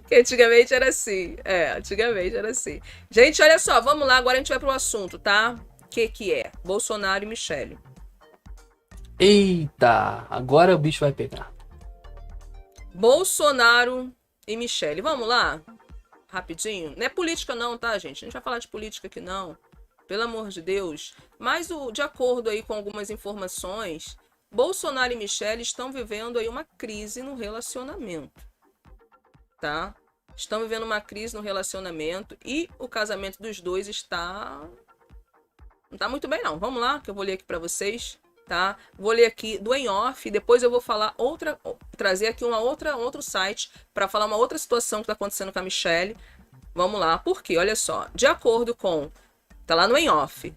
Que antigamente era assim. Antigamente era assim. Gente, olha só, vamos lá, agora a gente vai pro assunto, tá? O que é? Bolsonaro e Michele. Eita, agora o bicho vai pegar. Bolsonaro e Michele. Vamos lá? Rapidinho. Não é política não, tá, gente? A gente vai falar de política aqui não. Pelo amor de Deus. Mas de acordo aí com algumas informações, Bolsonaro e Michele estão vivendo aí uma crise no relacionamento, tá? Estão vivendo uma crise no relacionamento e o casamento dos dois não tá muito bem não. Vamos lá, que eu vou ler aqui para vocês, tá? Vou ler aqui do em off, depois eu vou falar trazer aqui um outro site para falar uma outra situação que está acontecendo com a Michele. Vamos lá, por quê? Olha só, tá lá no em off.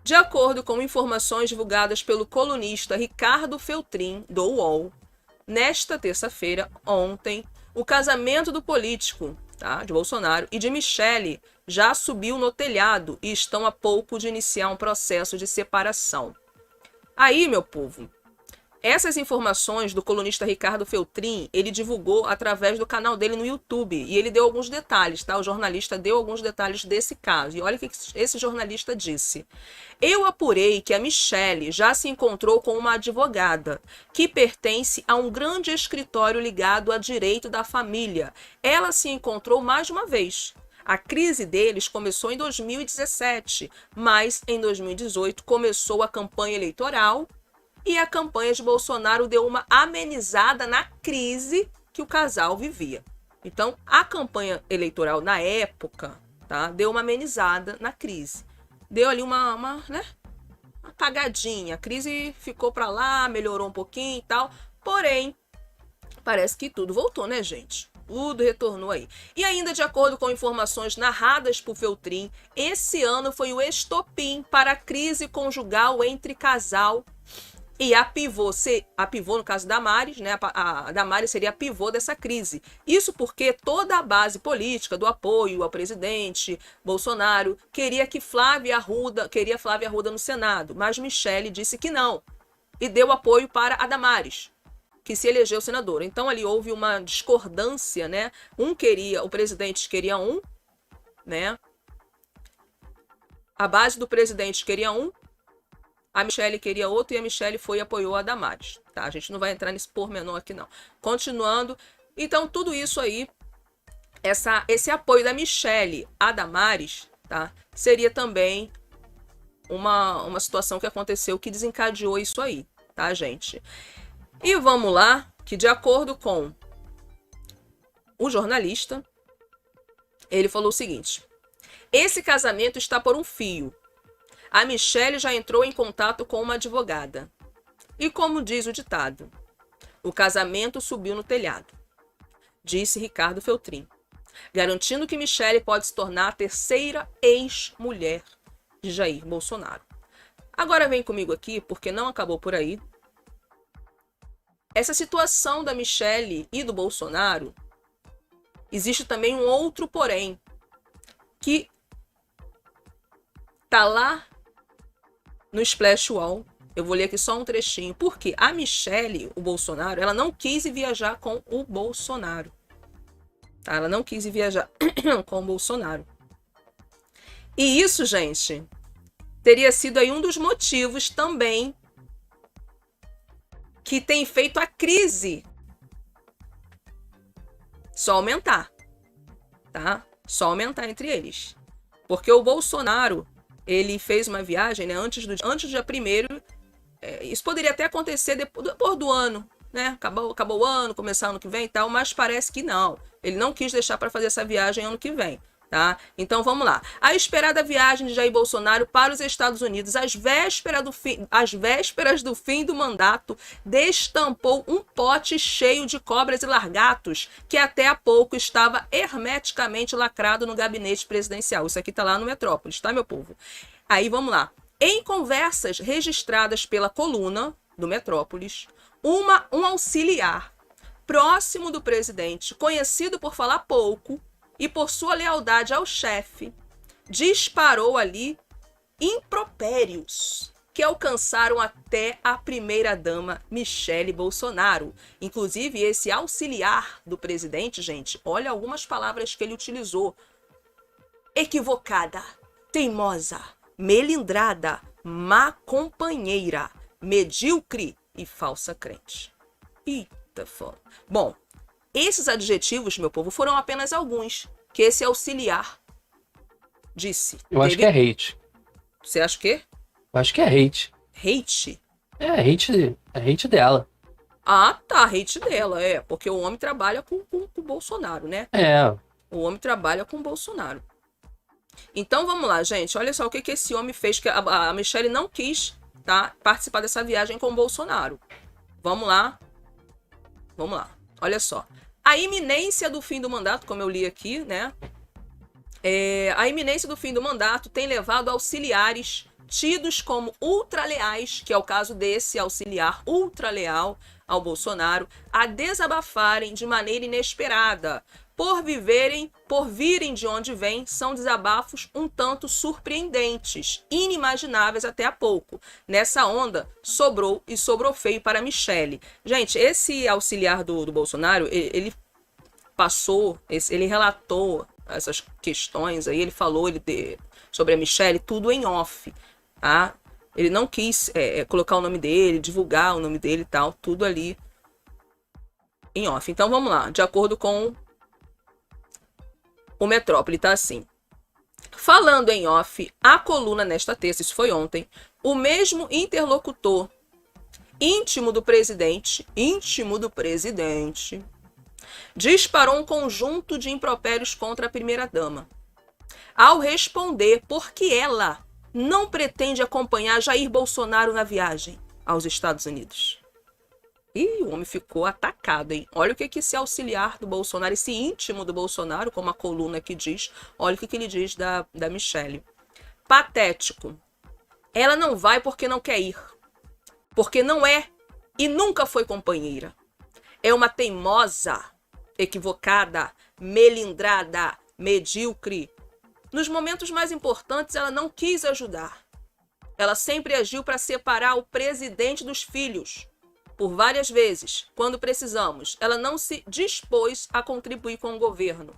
De acordo com informações divulgadas pelo colunista Ricardo Feltrin, do UOL, nesta terça-feira, ontem, o casamento do político, tá, de Bolsonaro, e de Michele já subiu no telhado e estão a pouco de iniciar um processo de separação. Aí, meu povo, essas informações do colunista Ricardo Feltrin, ele divulgou através do canal dele no YouTube. E ele deu alguns detalhes, tá? O jornalista deu alguns detalhes desse caso. E olha o que esse jornalista disse. Eu apurei que a Michele já se encontrou com uma advogada que pertence a um grande escritório ligado a direito da família. Ela se encontrou mais de uma vez. A crise deles começou em 2017, mas em 2018 começou a campanha eleitoral e a campanha de Bolsonaro deu uma amenizada na crise que o casal vivia. Então, a campanha eleitoral na época, tá, deu uma amenizada na crise. Deu ali uma apagadinha. A crise ficou para lá, melhorou um pouquinho e tal. Porém, parece que tudo voltou, né, gente? Tudo retornou aí. E ainda de acordo com informações narradas por Feltrin, esse ano foi o estopim para a crise conjugal entre casal e a pivô, no caso da Damares, né? A Damares seria a pivô dessa crise. Isso porque toda a base política do apoio ao presidente Bolsonaro queria Flávia Arruda no Senado, mas Michele disse que não e deu apoio para a Damares, que se elegeu senadora. Então ali houve uma discordância, né? O presidente queria um, né? A base do presidente queria um, a Michele queria outro e a Michele foi e apoiou a Damares, tá? A gente não vai entrar nesse pormenor aqui, não. Continuando, então tudo isso aí, esse apoio da Michele a Damares, tá? Seria também uma situação que aconteceu que desencadeou isso aí, tá, gente? E vamos lá, que de acordo com o jornalista, ele falou o seguinte: esse casamento está por um fio. A Michele já entrou em contato com uma advogada. E como diz o ditado, o casamento subiu no telhado, disse Ricardo Feltrin, garantindo que Michele pode se tornar a terceira ex-mulher de Jair Bolsonaro. Agora vem comigo aqui, porque não acabou por aí. Essa situação da Michele e do Bolsonaro, existe também um outro porém, que tá lá no Splash Wall. Eu vou ler aqui só um trechinho. Porque a Michele, o Bolsonaro, ela não quis viajar com o Bolsonaro. Tá? Ela não quis viajar com o Bolsonaro. E isso, gente, teria sido aí um dos motivos também que tem feito a crise só aumentar. Tá? Só aumentar entre eles. Porque o Bolsonaro, ele fez uma viagem, né, antes do dia 1º. Isso poderia até acontecer depois do ano, né? Acabou o ano, começar ano que vem e tal, mas parece que não. Ele não quis deixar para fazer essa viagem ano que vem, tá? Então vamos lá. A esperada viagem de Jair Bolsonaro para os Estados Unidos, às vésperas do fim do mandato, destampou um pote cheio de cobras e largatos que até há pouco estava hermeticamente lacrado no gabinete presidencial. Isso aqui tá lá no Metrópolis, tá, meu povo? Aí vamos lá. Em conversas registradas pela coluna do Metrópolis, um auxiliar próximo do presidente, conhecido por falar pouco e por sua lealdade ao chefe, disparou ali impropérios que alcançaram até a primeira-dama Michele Bolsonaro. Inclusive, esse auxiliar do presidente, gente, olha algumas palavras que ele utilizou. Equivocada, teimosa, melindrada, má companheira, medíocre e falsa crente. Eita foda. Bom, esses adjetivos, meu povo, foram apenas alguns que esse auxiliar disse. Eu acho que é hate. Você acha o quê? Eu acho que é hate. Hate? É hate dela. Ah, tá, hate dela, porque o homem trabalha com o Bolsonaro, né? O homem trabalha com o Bolsonaro. Então, vamos lá, gente. Olha só o que esse homem fez, que a Michele não quis, tá, participar dessa viagem com o Bolsonaro. Vamos lá. Olha só. A iminência do fim do mandato, como eu li aqui, né? A iminência do fim do mandato tem levado auxiliares tidos como ultraleais, que é o caso desse auxiliar ultraleal ao Bolsonaro, a desabafarem de maneira inesperada. Por virem de onde vêm, são desabafos um tanto surpreendentes, inimagináveis até há pouco. Nessa onda, sobrou feio para Michele. Gente, esse auxiliar do Bolsonaro, ele relatou essas questões aí, ele falou sobre a Michele, tudo em off, tá? Ele não quis colocar o nome dele, divulgar o nome dele e tal, tudo ali em off. Então vamos lá, de acordo com o Metrópole, tá assim. Falando em off, a coluna nesta terça, isso foi ontem, o mesmo interlocutor íntimo do presidente, disparou um conjunto de impropérios contra a primeira-dama, ao responder porque ela não pretende acompanhar Jair Bolsonaro na viagem aos Estados Unidos. E o homem ficou atacado, hein? Olha o que esse auxiliar do Bolsonaro, esse íntimo do Bolsonaro, como a coluna aqui diz, olha o que ele diz da Michele. Patético. Ela não vai porque não quer ir. Porque não é e nunca foi companheira. É uma teimosa, equivocada, melindrada, medíocre. Nos momentos mais importantes, ela não quis ajudar. Ela sempre agiu para separar o presidente dos filhos. Por várias vezes, quando precisamos, ela não se dispôs a contribuir com o governo.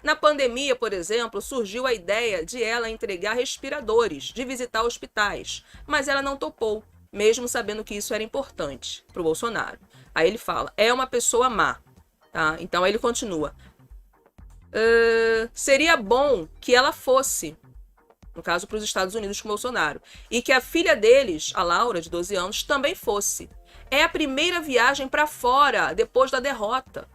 Na pandemia, por exemplo, surgiu a ideia de ela entregar respiradores, de visitar hospitais, mas ela não topou, mesmo sabendo que isso era importante para o Bolsonaro. Aí ele fala, é uma pessoa má. Tá? Então aí ele continua. Seria bom que ela fosse, no caso para os Estados Unidos com Bolsonaro, e que a filha deles, a Laura, de 12 anos, também fosse. É a primeira viagem para fora depois da derrota.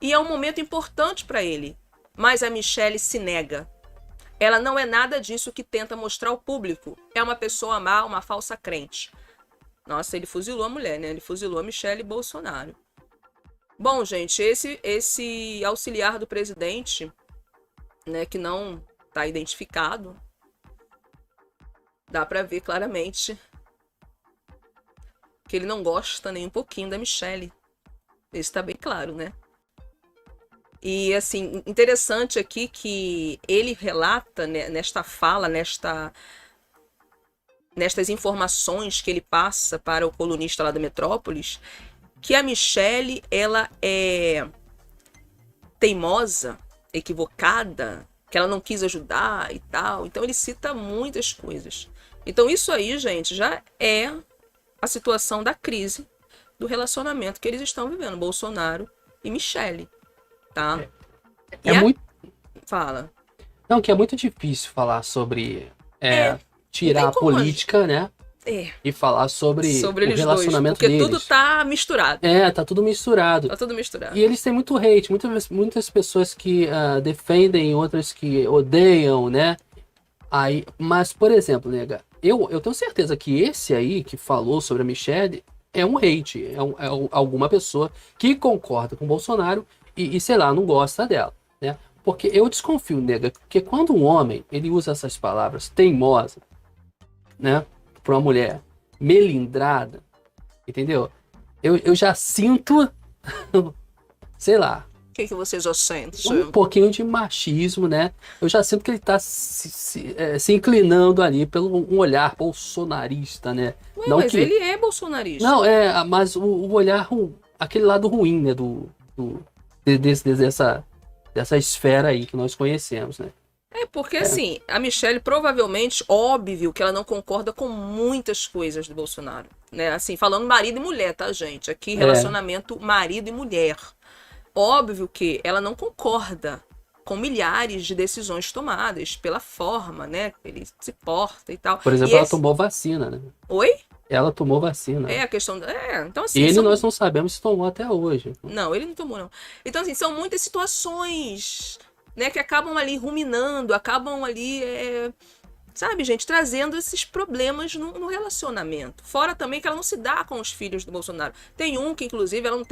E é um momento importante para ele. Mas a Michele se nega. Ela não é nada disso que tenta mostrar ao público. É uma pessoa má, uma falsa crente. Nossa, ele fuzilou a mulher, né? Ele fuzilou a Michele Bolsonaro. Bom, gente, esse auxiliar do presidente, né, que não está identificado, dá para ver claramente que ele não gosta nem um pouquinho da Michele. Isso está bem claro, né? E, assim, interessante aqui que ele relata, né, nesta fala, nestas informações que ele passa para o colunista lá da Metrópolis, que a Michele, ela é teimosa, equivocada, que ela não quis ajudar e tal. Então ele cita muitas coisas. Então isso aí, gente, já é a situação da crise do relacionamento que eles estão vivendo, Bolsonaro e Michele, tá? Muito... Fala. Não, que é muito difícil falar sobre tirar a política, né? E falar sobre o relacionamento deles. Porque tudo tá misturado. Tá tudo misturado. Tá tudo misturado. E eles têm muito hate, muitas pessoas que defendem, outras que odeiam, né? Aí, mas, por exemplo, nega, eu tenho certeza que esse aí que falou sobre a Michele é um hate, é alguma pessoa que concorda com o Bolsonaro e, sei lá, não gosta dela, né? Porque eu desconfio, nega, porque quando um homem, ele usa essas palavras teimosa, né? Pra uma mulher melindrada, entendeu? Eu já sinto, sei lá, que vocês sentem? Um pouquinho de machismo, né? Eu já sinto que ele tá se inclinando ali pelo um olhar bolsonarista, né? Ué, Não mas que... ele é bolsonarista. Não, mas o olhar, aquele lado ruim, né? Dessa esfera aí que nós conhecemos, né? É porque, assim, a Michelle provavelmente, óbvio que ela não concorda com muitas coisas do Bolsonaro, né? Assim, falando marido e mulher, tá, gente? Aqui, relacionamento marido e mulher. Óbvio que ela não concorda com milhares de decisões tomadas pela forma, né? Que ele se porta e tal. Por exemplo, ela tomou vacina, né? Oi? Ela tomou vacina. É a questão... então assim... Ele nós não sabemos se tomou até hoje. Não, ele não tomou, não. Então, assim, são muitas situações, né, que acabam ali ruminando, acabam ali, sabe, gente, trazendo esses problemas no relacionamento. Fora também que ela não se dá com os filhos do Bolsonaro. Tem um que, inclusive, ela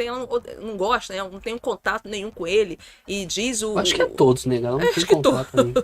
não gosta, né, ela não tem um contato nenhum com ele, e diz Acho que é todos, né? Ela não tem contato nenhum.